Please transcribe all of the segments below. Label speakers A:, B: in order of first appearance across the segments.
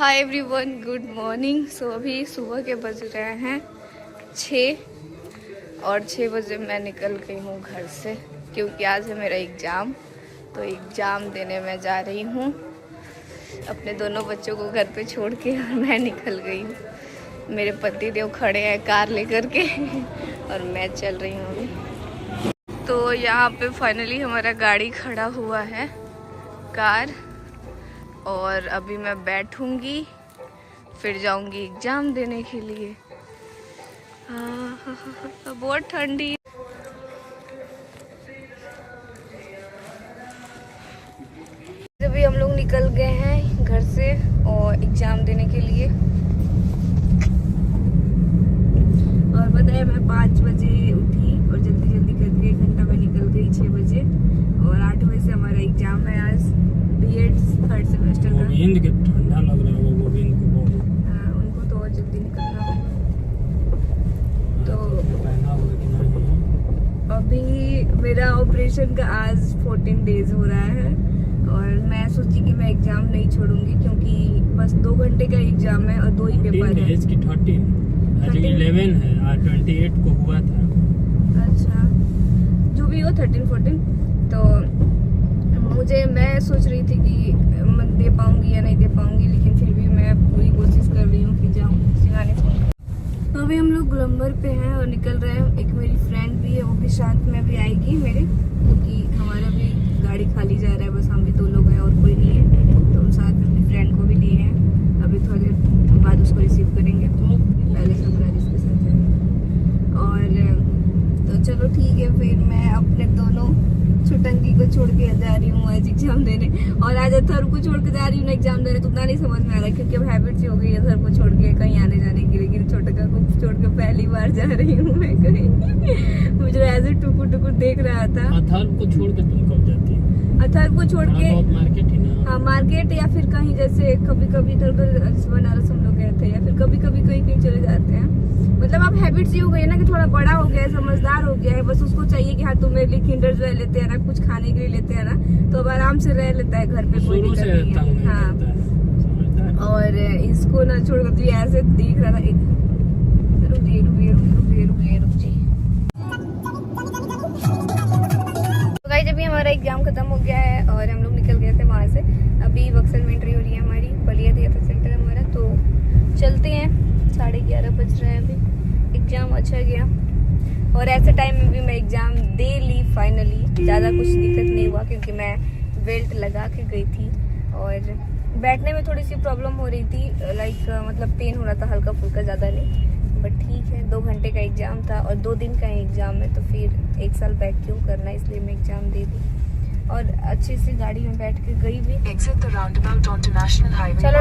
A: हाय everyone, good morning. So अभी सुबह के बज रहे हैं 6 और 6 बजे मैं निकल गई हूँ घर से क्योंकि आज है मेरा एग्ज़ाम। तो एग्ज़ाम देने मैं जा रही हूँ। अपने दोनों बच्चों को घर पे छोड़ के और मैं निकल गई हूँ। मेरे पति देव खड़े हैं कार लेकर के और मैं चल रही हूँ अभी। तो यहाँ पे फाइनली हमारा गाड़ी खड़ा हुआ है, कार, और अभी मैं बैठूंगी, फिर जाऊंगी एग्ज़ाम देने के लिए। बहुत ठंडी। अभी हम लोग निकल गए हैं घर से और एग्ज़ाम देने के लिए। और बताया मैं 5 बजे उठी और जल्दी जल्दी करके 1 घंटा में निकल गई 6 बजे। और 8 बजे से हमारा एग्ज़ाम है आज, बीएड 3rd सेमेस्टर का।
B: गोविंद के ठंडा लग रहा है, गोविंद को बहुत।
A: हाँ, उनको तो और जल्दी निकलना होगा। तो अभी मेरा ऑपरेशन का आज 14 डेज हो रहा है और मैं सोची कि मैं एग्जाम नहीं छोड़ूंगी क्योंकि बस 2 घंटे का एग्जाम है और 2 ही पेपर है।
B: 13 आज 11 है, आज 28 को हुआ था।
A: अच्छा, जो भी हो 13 14। तो मैं सोच रही थी कि मैं दे पाऊंगी या नहीं दे पाऊंगी, लेकिन फिर भी मैं पूरी कोशिश कर रही हूँ कि जाऊँ सिखाने। तो अभी हम लोग गोलंबर पे हैं और निकल रहे हैं। एक मेरी फ्रेंड भी है, वो भी साथ में भी आएगी मेरे, क्योंकि हमारा भी गाड़ी खाली जा रहा है, बस हम भी 2 लोग हैं और कोई नहीं है। तो हम साथ में अपनी फ्रेंड को भी लिए हैं। अभी थोड़ी देर बाद उसको रिसीव करेंगे, पहले सरप्राइज इसके साथ है। और तो चलो ठीक है, फिर मैं अपने दोनों छुटंकी को छोड़ के जा रही हूँ आज एग्जाम देने। और आज अथर्व को छोड़ के जा रही हूँ ना एग्जाम देने, तो उतना नहीं समझ में आ रहा है क्योंकि अब हैबिट सी हो गई है अथर्व को छोड़ के कहीं आने जाने की। लेकिन छोटका को छोड़ के पहली बार जा रही हूँ मैं कहीं। मुझे ऐसे टुकुर टुकुर देख रहा था।
B: अथर्व को छोड़ के तुम कब जाती हो?
A: अथर्व को छोड़ के
B: मार्केट ही ना।
A: हाँ, मार्केट या फिर कहीं, जैसे कभी कभी इधर बनारस हम लोग गए थे, या फिर कभी कभी कहीं कहीं चले जाते हैं। मतलब अब हैबिट सी हो गई है ना कि थोड़ा बड़ा हो गया है, समझदार हो गया है। बस उसको चाहिए कि हाँ तुम मेरे लिए किंडर जॉय लेते हैं ना, कुछ खाने के लिए लेते हैं ना, तो अब आराम से रह लेता है घर पे, कोई दिक्कत नहीं है। हाँ, और इसको ना छोड़ कर ऐसे देख रहा था। रुक जी। तो गाइस, अभी हमारा एग्जाम खत्म हो गया है और हम लोग निकल गए थे वहाँ से। अभी बक्सर में एंट्री हो रही है हमारी, बलिया थिएटर सेंटर हमारा। तो चलते हैं, 11:30 बज रहे हैं अभी। एग्जाम अच्छा गया और ऐसे टाइम में भी मैं एग्जाम दे ली फाइनली। ज़्यादा कुछ दिक्कत नहीं हुआ क्योंकि मैं बेल्ट लगा के गई थी और बैठने में थोड़ी सी प्रॉब्लम हो रही थी, लाइक मतलब पेन हो रहा था हल्का फुल्का, ज़्यादा नहीं। बट ठीक है, 2 घंटे का एग्ज़ाम था और 2 दिन का एग्ज़ाम है, तो फिर 1 साल बैक क्यों करना, इसलिए मैं एग्ज़ाम दे दी और अच्छी सी गाड़ी में बैठ के गई भी। चलो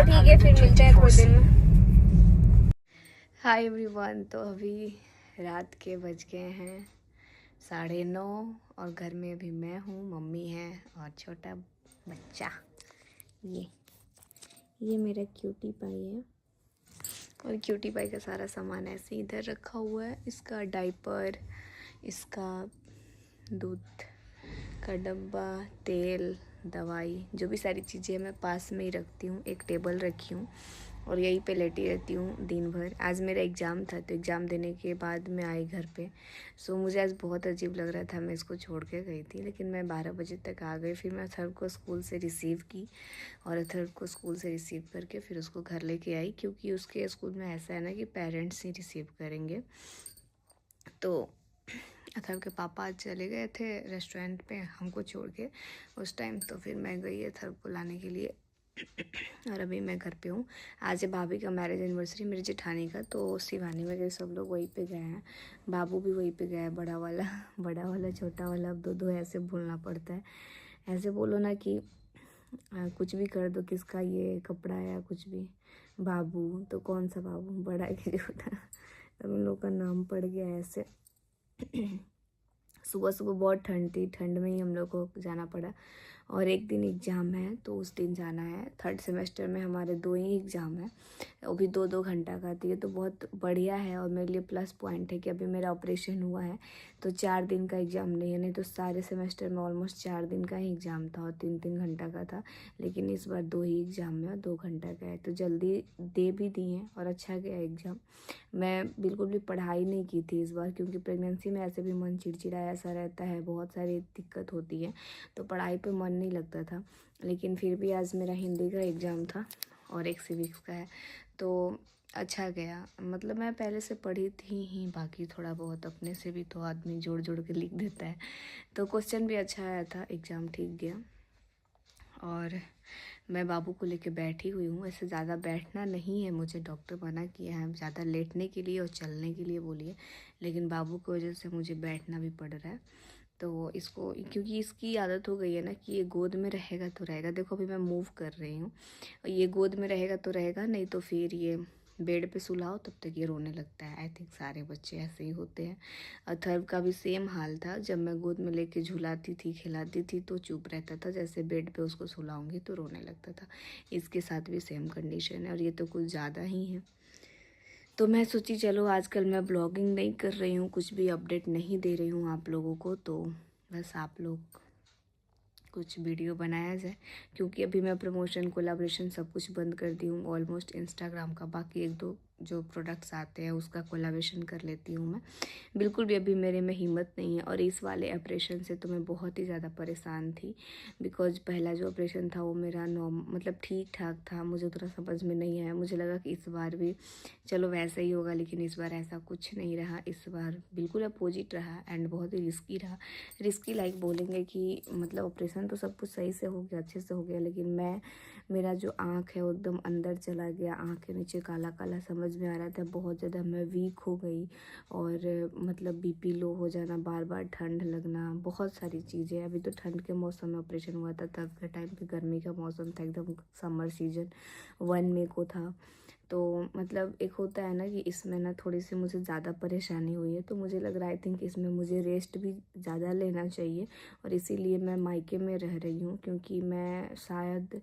A: ठीक है, फिर मिलते हैं थोड़ी देर में। हाय एवरीवन, तो अभी रात के बज गए हैं 9:30 और घर में अभी मैं हूँ, मम्मी है और छोटा बच्चा। ये मेरा क्यूटी पाई है और क्यूटी पाई का सारा सामान ऐसे इधर रखा हुआ है। इसका डाइपर, इसका दूध का डब्बा, तेल, दवाई, जो भी सारी चीज़ें मैं पास में ही रखती हूँ। एक टेबल रखी हूँ और यहीं पे लेटी रहती हूँ दिन भर। आज मेरा एग्ज़ाम था तो एग्ज़ाम देने के बाद मैं आई घर पे। सो मुझे आज बहुत अजीब लग रहा था, मैं इसको छोड़ के गई थी, लेकिन मैं 12 बजे तक आ गई। फिर मैं अथर्व को स्कूल से रिसीव की और अथर्व को स्कूल से रिसीव करके फिर उसको घर लेके आई, क्योंकि उसके स्कूल में ऐसा है ना कि पेरेंट्स ही रिसीव करेंगे। तो अथर्व के पापा आज चले गए थे रेस्टोरेंट पे हमको छोड़ के उस टाइम, तो फिर मैं गई अथर्व को लाने के लिए और अभी मैं घर पे हूँ। आज है भाभी का मैरिज एनिवर्सरी, मेरी जेठानी का, तो शिवानी वगैरह सब लोग वहीं पे गए हैं। बाबू भी वहीं पे गया है, बड़ा वाला छोटा वाला, अब 2 ऐसे बोलना पड़ता है। ऐसे बोलो ना कि कुछ भी कर दो, किसका ये कपड़ा है या कुछ भी, बाबू, तो कौन सा बाबू, बड़ा है कि छोटा, तब उन लोग का नाम पड़ गया ऐसे। सुबह सुबह बहुत ठंड थी, ठंड में ही हम लोग को जाना पड़ा और एक दिन एग्ज़ाम है तो उस दिन जाना है। 3rd सेमेस्टर में हमारे 2 ही एग्ज़ाम है, वो भी 2-2 घंटा का। तो ये तो बहुत बढ़िया है और मेरे लिए प्लस पॉइंट है कि अभी मेरा ऑपरेशन हुआ है तो 4 दिन का एग्ज़ाम नहीं है, नहीं तो सारे सेमेस्टर में ऑलमोस्ट 4 दिन का ही एग्ज़ाम था और 3-3 घंटा का था। लेकिन इस बार 2 ही एग्ज़ाम में और 2 घंटा का है, तो जल्दी दे भी दिए और अच्छा गया एग्ज़ाम। मैं बिल्कुल भी पढ़ाई नहीं की थी इस बार, क्योंकि प्रेगनेंसी में ऐसे भी मन चिड़चिड़ाया सा रहता है, बहुत सारी दिक्कत होती है, तो पढ़ाई पे मन नहीं लगता था। लेकिन फिर भी आज मेरा हिंदी का एग्ज़ाम था और एक सिविक्स का है, तो अच्छा गया। मतलब मैं पहले से पढ़ी थी ही, बाकी थोड़ा बहुत अपने से भी तो आदमी जोड़ जोड़ के लिख देता है। तो क्वेश्चन भी अच्छा आया था, एग्ज़ाम ठीक गया। और मैं बाबू को लेके बैठी हुई हूँ। ऐसे ज़्यादा बैठना नहीं है, मुझे डॉक्टर मना किया है ज़्यादा लेटने के लिए और चलने के लिए बोलिए, लेकिन बाबू की वजह से मुझे बैठना भी पड़ रहा है। तो इसको, क्योंकि इसकी आदत हो गई है ना कि ये गोद में रहेगा तो रहेगा। देखो अभी मैं मूव कर रही हूँ, ये गोद में रहेगा तो रहेगा, नहीं तो फिर ये बेड पे सुलाओ तब तक ये रोने लगता है। आई थिंक सारे बच्चे ऐसे ही होते हैं। अथर्व का भी सेम हाल था, जब मैं गोद में लेके झुलाती थी खिलाती थी तो चुप रहता था, जैसे बेड पे उसको सुलाऊंगी तो रोने लगता था। इसके साथ भी सेम कंडीशन है और ये तो कुछ ज़्यादा ही है। तो मैं सोची चलो आजकल मैं ब्लॉगिंग नहीं कर रही हूँ, कुछ भी अपडेट नहीं दे रही हूँ आप लोगों को, तो बस आप लोग कुछ वीडियो बनाया जाए, क्योंकि अभी मैं प्रमोशन कोलैबोरेशन सब कुछ बंद कर दी हूँ ऑलमोस्ट इंस्टाग्राम का। बाकी 1-2 जो प्रोडक्ट्स आते हैं उसका कोलैबोरेशन कर लेती हूँ मैं। बिल्कुल भी अभी मेरे में हिम्मत नहीं है। और इस वाले ऑपरेशन से तो मैं बहुत ही ज़्यादा परेशान थी, बिकॉज पहला जो ऑपरेशन था वो मेरा मतलब ठीक ठाक था, मुझे उतना समझ में नहीं आया। मुझे लगा कि इस बार भी चलो वैसा ही होगा, लेकिन इस बार ऐसा कुछ नहीं रहा। इस बार बिल्कुल अपोजिट रहा एंड बहुत ही रिस्की रहा। रिस्की लाइक बोलेंगे कि मतलब ऑपरेशन तो सब कुछ सही से हो गया, अच्छे से हो गया, लेकिन मेरा जो आँख है वो एकदम अंदर चला गया, आँख के नीचे काला काला समझ में आ रहा था बहुत ज़्यादा। मैं वीक हो गई और मतलब बीपी लो हो जाना, बार बार ठंड लगना, बहुत सारी चीज़ें। अभी तो ठंड के मौसम में ऑपरेशन हुआ था, तब के टाइम पे गर्मी का मौसम था, एकदम समर सीजन 1 मई को था। तो मतलब एक होता है ना कि इसमें ना थोड़ी सी मुझे ज़्यादा परेशानी हुई है, तो मुझे लग रहा है आई थिंक इसमें मुझे रेस्ट भी ज़्यादा लेना चाहिए और इसीलिए मैं मायके में रह रही हूँ। क्योंकि मैं शायद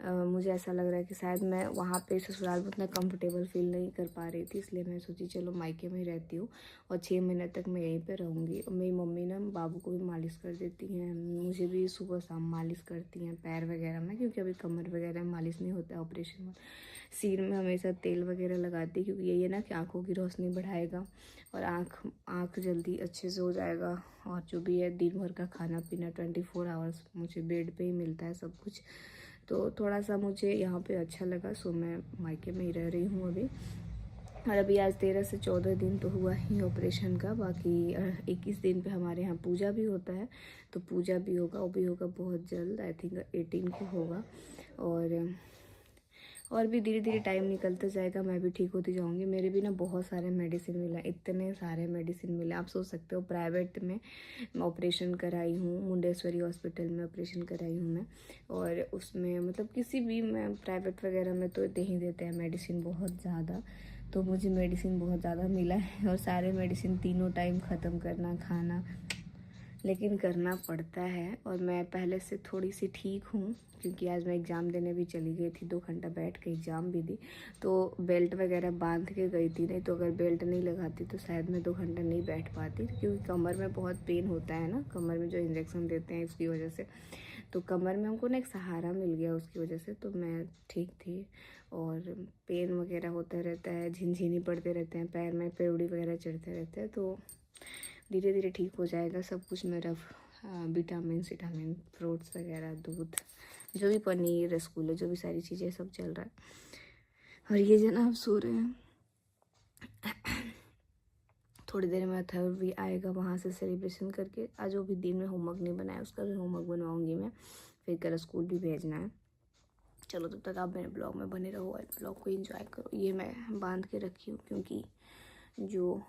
A: मुझे ऐसा लग रहा है कि शायद मैं वहाँ पे ससुराल में उतना कंफर्टेबल फील नहीं कर पा रही थी, इसलिए मैं सोची चलो मायके में ही रहती हूँ और 6 महीने तक मैं यहीं पे रहूँगी। और मेरी मम्मी ना बाबू को भी मालिश कर देती हैं, मुझे भी सुबह शाम मालिश करती हैं पैर वगैरह में, क्योंकि अभी कमर वगैरह में मालिश नहीं होता है ऑपरेशन में। सिर में हमेशा तेल वगैरह लगाती, क्योंकि यही है ना कि आँखों की रोशनी बढ़ाएगा और आँख जल्दी अच्छे से हो जाएगा। और जो भी है दिन भर का खाना पीना 24 आवर्स मुझे बेड पे ही मिलता है सब कुछ, तो थोड़ा सा मुझे यहाँ पे अच्छा लगा। सो मैं मायके में ही रह रही हूँ अभी। और अभी आज 13 से 14 दिन तो हुआ ही ऑपरेशन का, बाकी 21 दिन पे हमारे यहाँ पूजा भी होता है, तो पूजा भी होगा, वो भी होगा बहुत जल्द, आई थिंक 18 को होगा। और भी धीरे धीरे टाइम निकलता जाएगा, मैं भी ठीक होती जाऊंगी। मेरे भी ना बहुत सारे मेडिसिन मिला, इतने सारे मेडिसिन मिले, आप सोच सकते हो। प्राइवेट में मैं ऑपरेशन कराई हूँ, मुंडेश्वरी हॉस्पिटल में ऑपरेशन कराई हूँ मैं, और उसमें मतलब किसी भी मैं प्राइवेट वगैरह में तो दे ही देते हैं मेडिसिन बहुत ज़्यादा। तो मुझे मेडिसिन बहुत ज़्यादा मिला है और सारे मेडिसिन तीनों टाइम ख़त्म करना खाना, लेकिन करना पड़ता है। और मैं पहले से थोड़ी सी ठीक हूँ, क्योंकि आज मैं एग्ज़ाम देने भी चली गई थी, 2 घंटा बैठ के एग्ज़ाम भी दी, तो बेल्ट वगैरह बांध के गई थी। नहीं तो अगर बेल्ट नहीं लगाती तो शायद मैं 2 घंटा नहीं बैठ पाती, क्योंकि कमर में बहुत पेन होता है ना, कमर में जो इंजेक्शन देते हैं उसकी वजह से। तो कमर में हमको ना एक सहारा मिल गया उसकी वजह से, तो मैं ठीक थी। और पेन वगैरह होता रहता है, झिनझिनी पड़ते रहते हैं पैर में, पेवड़ी वगैरह चढ़ते रहते हैं, तो धीरे धीरे ठीक हो जाएगा सब कुछ मेरा। विटामिन फ्रूट्स वगैरह, दूध, जो भी पनीर रसगुल्ले, जो भी सारी चीज़ें सब चल रहा है। और ये जनाब सो रहे हैं। थोड़ी देर में अथर्व भी आएगा वहाँ से सेलिब्रेशन करके। आज वो भी दिन में होमवर्क नहीं बनाया, उसका भी होमवर्क बनवाऊँगी मैं, फिर कल स्कूल भी भेजना है। चलो तब तक आप मेरे ब्लॉग में बने रहो और ब्लॉग को एंजॉय करो। ये मैं बांध के रखी हूँ, क्योंकि जो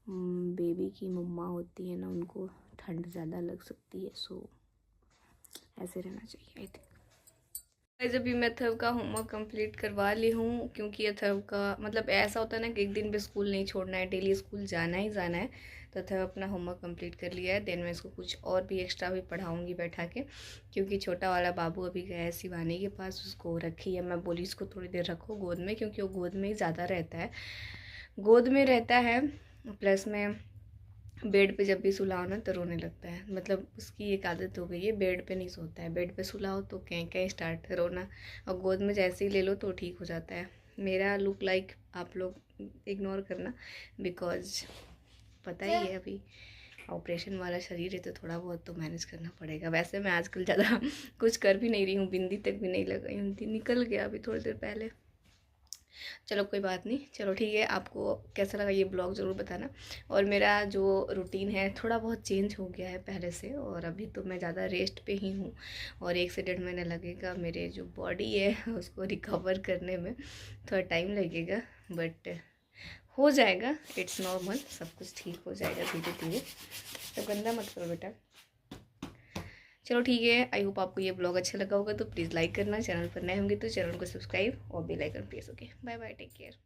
A: बेबी की मम्मा होती है ना, उनको ठंड ज़्यादा लग सकती है, सो ऐसे रहना चाहिए आई थिंक। जब भी मैं अथर्व का होमवर्क कंप्लीट करवा ली हूँ, क्योंकि अथर्व का मतलब ऐसा होता है ना कि एक दिन भी स्कूल नहीं छोड़ना है, डेली स्कूल जाना ही जाना है। तो अथर्व अपना होमवर्क कंप्लीट कर लिया है। देन मैं इसको कुछ और भी एक्स्ट्रा भी पढ़ाऊँगी बैठा के, क्योंकि छोटा वाला बाबू अभी गया है शिवानी के पास, उसको रखी है। मैं बोली इसको थोड़ी देर रखो गोद में, क्योंकि वो गोद में ही ज़्यादा रहता है, गोद में रहता है। प्लस में बेड पे जब भी सुलाओ ना तो रोने लगता है, मतलब उसकी एक आदत हो गई है, बेड पे नहीं सोता है, बेड पे सुलाओ तो कहीं कहीं स्टार्ट रोना, और गोद में जैसे ही ले लो तो ठीक हो जाता है। मेरा लुक लाइक आप लोग इग्नोर करना, बिकॉज पता ही है अभी ऑपरेशन वाला शरीर है, तो थोड़ा बहुत तो मैनेज करना पड़ेगा। वैसे मैं आजकल ज़्यादा कुछ कर भी नहीं रही हूँ, बिंदी तक भी नहीं लगाई हूँ, निकल गया अभी थोड़ी देर पहले। चलो कोई बात नहीं, चलो ठीक है। आपको कैसा लगा ये ब्लॉग ज़रूर बताना। और मेरा जो रूटीन है थोड़ा बहुत चेंज हो गया है पहले से, और अभी तो मैं ज़्यादा रेस्ट पे ही हूँ, और 1 से 1.5 महीना लगेगा मेरे जो बॉडी है उसको रिकवर करने में, थोड़ा टाइम लगेगा, बट हो जाएगा। इट्स नॉर्मल, सब कुछ ठीक हो जाएगा धीरे धीरे। तो गंदा मत करो बेटा। चलो ठीक है, आई होप आपको ये ब्लॉग अच्छा लगा होगा, तो प्लीज़ लाइक करना, चैनल पर नए होंगे तो चैनल को सब्सक्राइब और bell icon press. Okay, bye bye, take care.